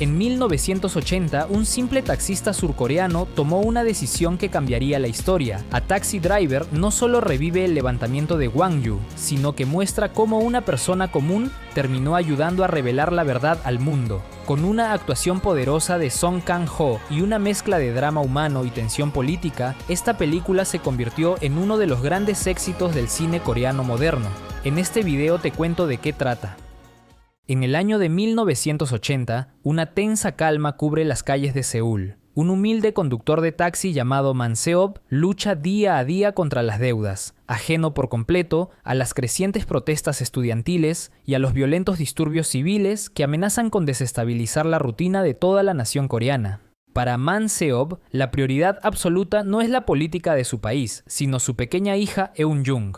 En 1980, un simple taxista surcoreano tomó una decisión que cambiaría la historia. A Taxi Driver no solo revive el levantamiento de Gwangju, sino que muestra cómo una persona común terminó ayudando a revelar la verdad al mundo. Con una actuación poderosa de Song Kang-ho y una mezcla de drama humano y tensión política, esta película se convirtió en uno de los grandes éxitos del cine coreano moderno. En este video te cuento de qué trata. En el año de 1980, una tensa calma cubre las calles de Seúl. Un humilde conductor de taxi llamado Man Se-op lucha día a día contra las deudas, ajeno por completo a las crecientes protestas estudiantiles y a los violentos disturbios civiles que amenazan con desestabilizar la rutina de toda la nación coreana. Para Man Se-op, la prioridad absoluta no es la política de su país, sino su pequeña hija Eun-jung.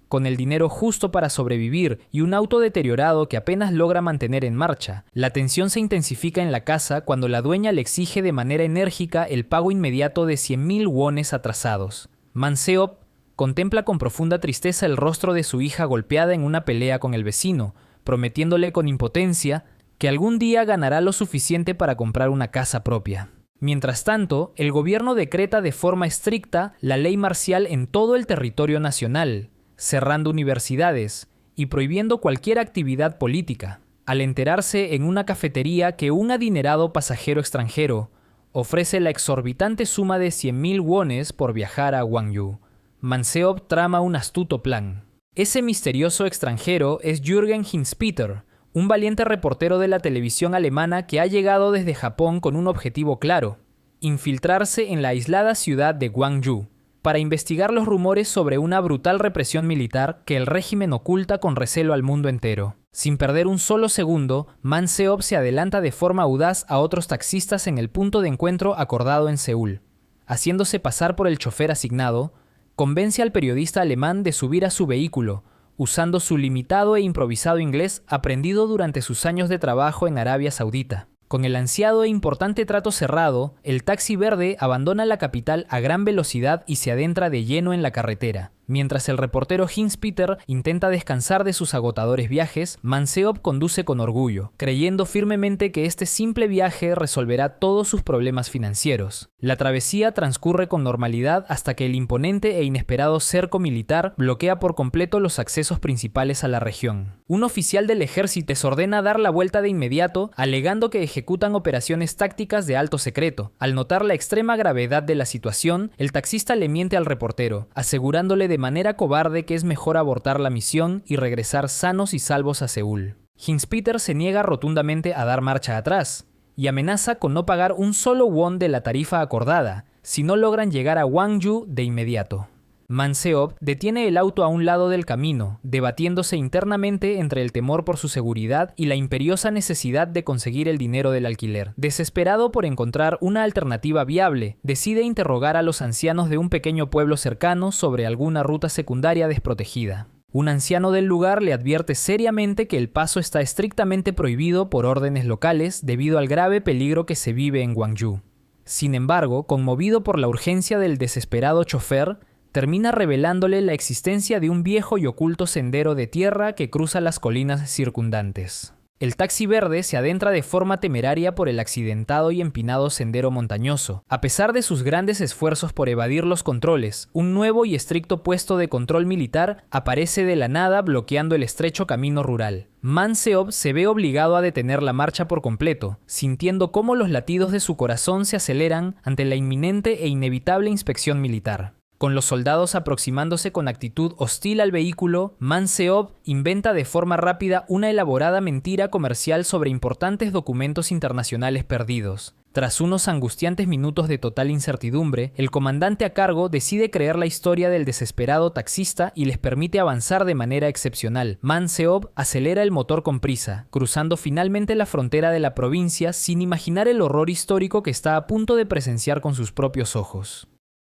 Con el dinero justo para sobrevivir y un auto deteriorado que apenas logra mantener en marcha, la tensión se intensifica en la casa cuando la dueña le exige de manera enérgica el pago inmediato de 100.000 wones atrasados. Man Se-op contempla con profunda tristeza el rostro de su hija golpeada en una pelea con el vecino, prometiéndole con impotencia que algún día ganará lo suficiente para comprar una casa propia. Mientras tanto, el gobierno decreta de forma estricta la ley marcial en todo el territorio nacional, cerrando universidades y prohibiendo cualquier actividad política. Al enterarse en una cafetería que un adinerado pasajero extranjero ofrece la exorbitante suma de 100.000 wones por viajar a Gwangju, Man Se-op trama un astuto plan. Ese misterioso extranjero es Jürgen Hinspeter, un valiente reportero de la televisión alemana que ha llegado desde Japón con un objetivo claro: infiltrarse en la aislada ciudad de Gwangju, para investigar los rumores sobre una brutal represión militar que el régimen oculta con recelo al mundo entero. Sin perder un solo segundo, Man Se-op se adelanta de forma audaz a otros taxistas en el punto de encuentro acordado en Seúl. Haciéndose pasar por el chofer asignado, convence al periodista alemán de subir a su vehículo, usando su limitado e improvisado inglés aprendido durante sus años de trabajo en Arabia Saudita. Con el ansiado e importante trato cerrado, el taxi verde abandona la capital a gran velocidad y se adentra de lleno en la carretera. Mientras el reportero Hinspeter intenta descansar de sus agotadores viajes, Man Se-op conduce con orgullo, creyendo firmemente que este simple viaje resolverá todos sus problemas financieros. La travesía transcurre con normalidad hasta que el imponente e inesperado cerco militar bloquea por completo los accesos principales a la región. Un oficial del ejército les ordena dar la vuelta de inmediato, alegando que ejecutan operaciones tácticas de alto secreto. Al notar la extrema gravedad de la situación, el taxista le miente al reportero, asegurándole de manera cobarde que es mejor abortar la misión y regresar sanos y salvos a Seúl. Hinspeter se niega rotundamente a dar marcha atrás y amenaza con no pagar un solo won de la tarifa acordada si no logran llegar a Gwangju de inmediato. Man Se-op detiene el auto a un lado del camino, debatiéndose internamente entre el temor por su seguridad y la imperiosa necesidad de conseguir el dinero del alquiler. Desesperado por encontrar una alternativa viable, decide interrogar a los ancianos de un pequeño pueblo cercano sobre alguna ruta secundaria desprotegida. Un anciano del lugar le advierte seriamente que el paso está estrictamente prohibido por órdenes locales debido al grave peligro que se vive en Gwangju. Sin embargo, conmovido por la urgencia del desesperado chofer, termina revelándole la existencia de un viejo y oculto sendero de tierra que cruza las colinas circundantes. El taxi verde se adentra de forma temeraria por el accidentado y empinado sendero montañoso. A pesar de sus grandes esfuerzos por evadir los controles, un nuevo y estricto puesto de control militar aparece de la nada bloqueando el estrecho camino rural. Man Se-op se ve obligado a detener la marcha por completo, sintiendo cómo los latidos de su corazón se aceleran ante la inminente e inevitable inspección militar. Con los soldados aproximándose con actitud hostil al vehículo, Man Se-op inventa de forma rápida una elaborada mentira comercial sobre importantes documentos internacionales perdidos. Tras unos angustiantes minutos de total incertidumbre, el comandante a cargo decide creer la historia del desesperado taxista y les permite avanzar de manera excepcional. Man Se-op acelera el motor con prisa, cruzando finalmente la frontera de la provincia sin imaginar el horror histórico que está a punto de presenciar con sus propios ojos.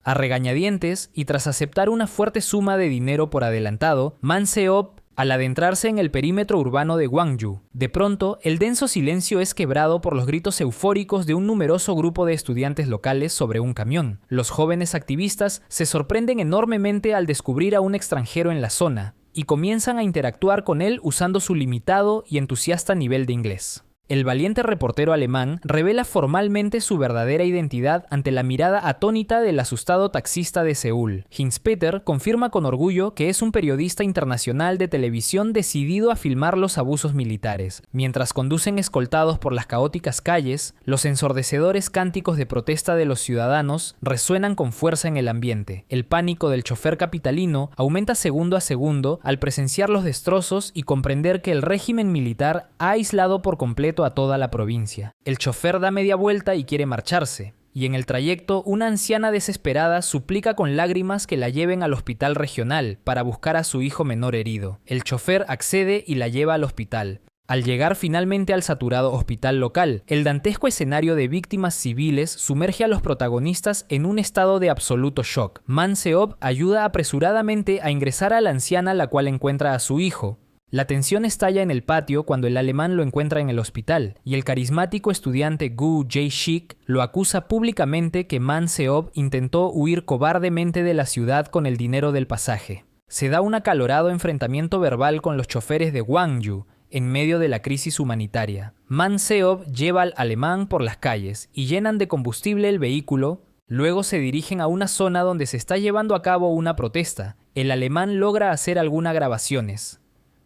A regañadientes, y tras aceptar una fuerte suma de dinero por adelantado, Man Se-op, al adentrarse en el perímetro urbano de Gwangju, de pronto el denso silencio es quebrado por los gritos eufóricos de un numeroso grupo de estudiantes locales sobre un camión. Los jóvenes activistas se sorprenden enormemente al descubrir a un extranjero en la zona, y comienzan a interactuar con él usando su limitado y entusiasta nivel de inglés. El valiente reportero alemán revela formalmente su verdadera identidad ante la mirada atónita del asustado taxista de Seúl. Hinz-Peter confirma con orgullo que es un periodista internacional de televisión decidido a filmar los abusos militares. Mientras conducen escoltados por las caóticas calles, los ensordecedores cánticos de protesta de los ciudadanos resuenan con fuerza en el ambiente. El pánico del chofer capitalino aumenta segundo a segundo al presenciar los destrozos y comprender que el régimen militar ha aislado por completo a toda la provincia. El chofer da media vuelta y quiere marcharse, y en el trayecto una anciana desesperada suplica con lágrimas que la lleven al hospital regional para buscar a su hijo menor herido. El chofer accede y la lleva al hospital. Al llegar finalmente al saturado hospital local, el dantesco escenario de víctimas civiles sumerge a los protagonistas en un estado de absoluto shock. Man Seop ayuda apresuradamente a ingresar a la anciana, la cual encuentra a su hijo. La tensión estalla en el patio cuando el alemán lo encuentra en el hospital, y el carismático estudiante Gu Jae-shik lo acusa públicamente que Man Seop intentó huir cobardemente de la ciudad con el dinero del pasaje. Se da un acalorado enfrentamiento verbal con los choferes de Gwangju en medio de la crisis humanitaria. Man Seop lleva al alemán por las calles y llenan de combustible el vehículo. Luego se dirigen a una zona donde se está llevando a cabo una protesta. El alemán logra hacer algunas grabaciones.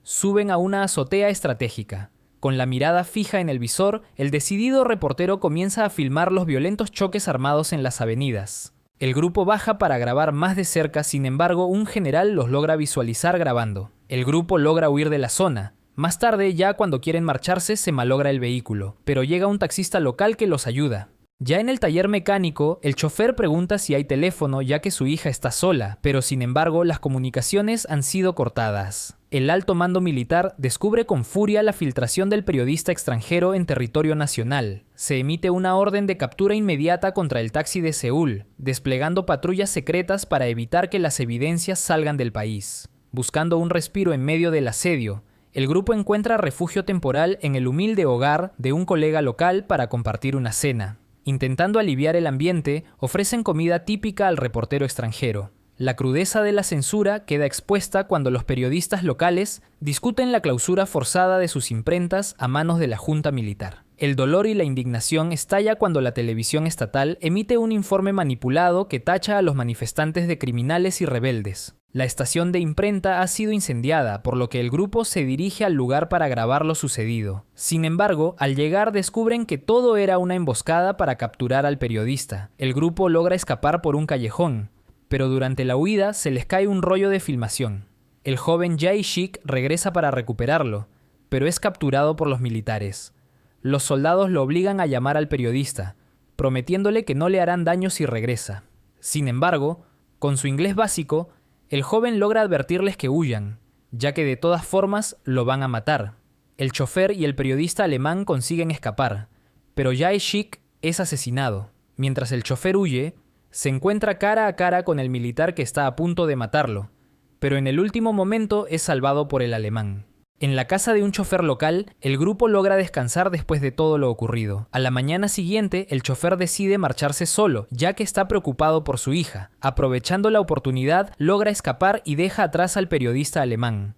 Suben a una azotea estratégica. Con la mirada fija en el visor, el decidido reportero comienza a filmar los violentos choques armados en las avenidas. El grupo baja para grabar más de cerca, sin embargo, un general los logra visualizar grabando. El grupo logra huir de la zona. Más tarde, ya cuando quieren marcharse, se malogra el vehículo, pero llega un taxista local que los ayuda. Ya en el taller mecánico, el chofer pregunta si hay teléfono ya que su hija está sola, pero sin embargo las comunicaciones han sido cortadas. El alto mando militar descubre con furia la filtración del periodista extranjero en territorio nacional. Se emite una orden de captura inmediata contra el taxi de Seúl, desplegando patrullas secretas para evitar que las evidencias salgan del país. Buscando un respiro en medio del asedio, el grupo encuentra refugio temporal en el humilde hogar de un colega local para compartir una cena. Intentando aliviar el ambiente, ofrecen comida típica al reportero extranjero. La crudeza de la censura queda expuesta cuando los periodistas locales discuten la clausura forzada de sus imprentas a manos de la junta militar. El dolor y la indignación estalla cuando la televisión estatal emite un informe manipulado que tacha a los manifestantes de criminales y rebeldes. La estación de imprenta ha sido incendiada, por lo que el grupo se dirige al lugar para grabar lo sucedido. Sin embargo, al llegar descubren que todo era una emboscada para capturar al periodista. El grupo logra escapar por un callejón, pero durante la huida se les cae un rollo de filmación. El joven Jae-shik regresa para recuperarlo, pero es capturado por los militares. Los soldados lo obligan a llamar al periodista, prometiéndole que no le harán daño si regresa. Sin embargo, con su inglés básico, el joven logra advertirles que huyan, ya que de todas formas lo van a matar. El chofer y el periodista alemán consiguen escapar, pero Jae-shik es asesinado. Mientras el chofer huye, se encuentra cara a cara con el militar que está a punto de matarlo, pero en el último momento es salvado por el alemán. En la casa de un chofer local, el grupo logra descansar después de todo lo ocurrido. A la mañana siguiente, el chofer decide marcharse solo, ya que está preocupado por su hija. Aprovechando la oportunidad, logra escapar y deja atrás al periodista alemán.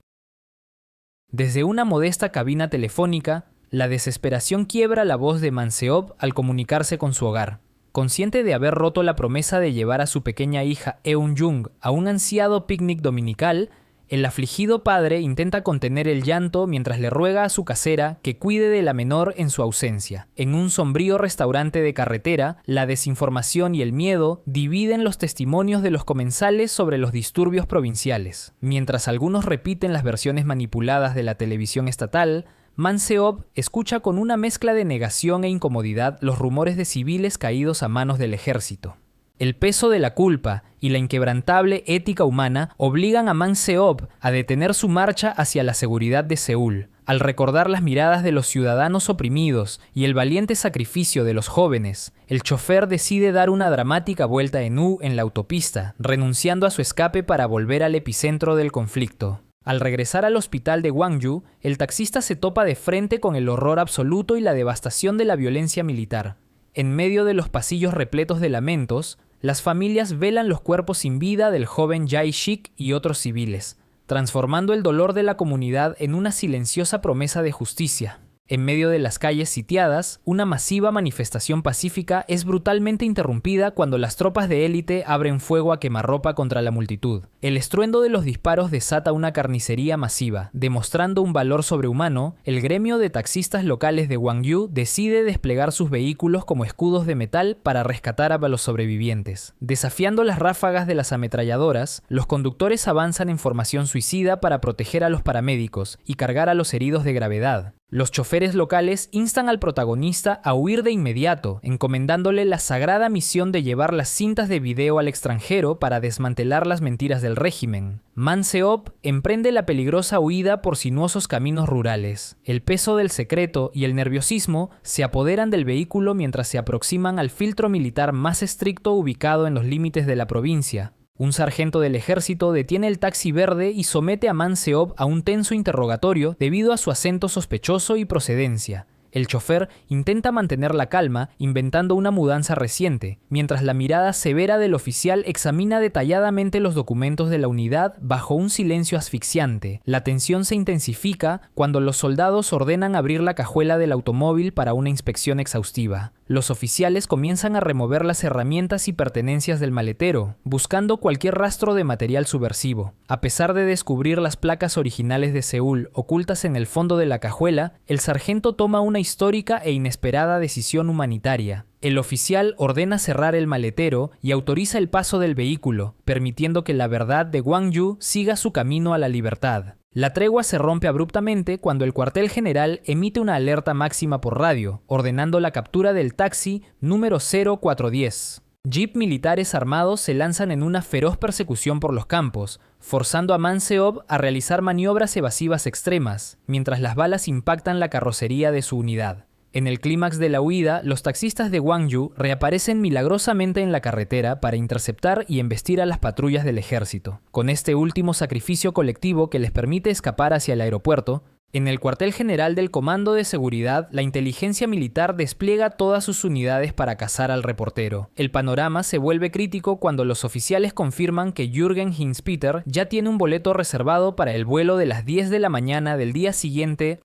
Desde una modesta cabina telefónica, la desesperación quiebra la voz de Man Seop al comunicarse con su hogar. Consciente de haber roto la promesa de llevar a su pequeña hija Eun-jung a un ansiado picnic dominical, el afligido padre intenta contener el llanto mientras le ruega a su casera que cuide de la menor en su ausencia. En un sombrío restaurante de carretera, la desinformación y el miedo dividen los testimonios de los comensales sobre los disturbios provinciales. Mientras algunos repiten las versiones manipuladas de la televisión estatal, Man Seop escucha con una mezcla de negación e incomodidad los rumores de civiles caídos a manos del ejército. El peso de la culpa y la inquebrantable ética humana obligan a Man Seop a detener su marcha hacia la seguridad de Seúl. Al recordar las miradas de los ciudadanos oprimidos y el valiente sacrificio de los jóvenes, el chofer decide dar una dramática vuelta en U en la autopista, renunciando a su escape para volver al epicentro del conflicto. Al regresar al hospital de Gwangju, el taxista se topa de frente con el horror absoluto y la devastación de la violencia militar. En medio de los pasillos repletos de lamentos, las familias velan los cuerpos sin vida del joven Jae-shik y otros civiles, transformando el dolor de la comunidad en una silenciosa promesa de justicia. En medio de las calles sitiadas, una masiva manifestación pacífica es brutalmente interrumpida cuando las tropas de élite abren fuego a quemarropa contra la multitud. El estruendo de los disparos desata una carnicería masiva. Demostrando un valor sobrehumano, el gremio de taxistas locales de Gwangju decide desplegar sus vehículos como escudos de metal para rescatar a los sobrevivientes. Desafiando las ráfagas de las ametralladoras, los conductores avanzan en formación suicida para proteger a los paramédicos y cargar a los heridos de gravedad. Los choferes locales instan al protagonista a huir de inmediato, encomendándole la sagrada misión de llevar las cintas de video al extranjero para desmantelar las mentiras del régimen. Man Seop emprende la peligrosa huida por sinuosos caminos rurales. El peso del secreto y el nerviosismo se apoderan del vehículo mientras se aproximan al filtro militar más estricto ubicado en los límites de la provincia. Un sargento del ejército detiene el taxi verde y somete a Man Seop a un tenso interrogatorio debido a su acento sospechoso y procedencia. El chofer intenta mantener la calma inventando una mudanza reciente, mientras la mirada severa del oficial examina detalladamente los documentos de la unidad bajo un silencio asfixiante. La tensión se intensifica cuando los soldados ordenan abrir la cajuela del automóvil para una inspección exhaustiva. Los oficiales comienzan a remover las herramientas y pertenencias del maletero, buscando cualquier rastro de material subversivo. A pesar de descubrir las placas originales de Seúl ocultas en el fondo de la cajuela, el sargento toma una histórica e inesperada decisión humanitaria. El oficial ordena cerrar el maletero y autoriza el paso del vehículo, permitiendo que la verdad de Gwangju siga su camino a la libertad. La tregua se rompe abruptamente cuando el cuartel general emite una alerta máxima por radio, ordenando la captura del taxi número 0410. Jeep militares armados se lanzan en una feroz persecución por los campos, forzando a Man Seop a realizar maniobras evasivas extremas, mientras las balas impactan la carrocería de su unidad. En el clímax de la huida, los taxistas de Gwangju reaparecen milagrosamente en la carretera para interceptar y embestir a las patrullas del ejército. Con este último sacrificio colectivo que les permite escapar hacia el aeropuerto, en el cuartel general del Comando de Seguridad, la inteligencia militar despliega todas sus unidades para cazar al reportero. El panorama se vuelve crítico cuando los oficiales confirman que Jürgen Hinspeter ya tiene un boleto reservado para el vuelo de las 10 de la mañana del día siguiente.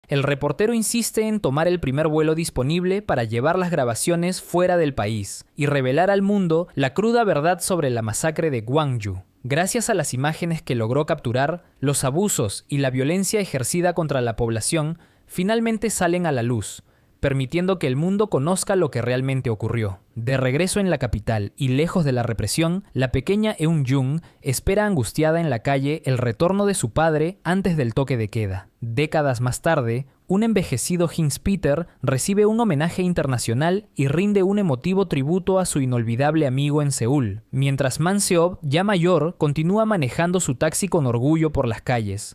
El reportero insiste en tomar el primer vuelo disponible para llevar las grabaciones fuera del país y revelar al mundo la cruda verdad sobre la masacre de Gwangju. Gracias a las imágenes que logró capturar, los abusos y la violencia ejercida contra la población finalmente salen a la luz, permitiendo que el mundo conozca lo que realmente ocurrió. De regreso en la capital y lejos de la represión, la pequeña Eun-jung espera angustiada en la calle el retorno de su padre antes del toque de queda. Décadas más tarde, un envejecido Hinspeter recibe un homenaje internacional y rinde un emotivo tributo a su inolvidable amigo en Seúl, mientras Man Seop, ya mayor, continúa manejando su taxi con orgullo por las calles.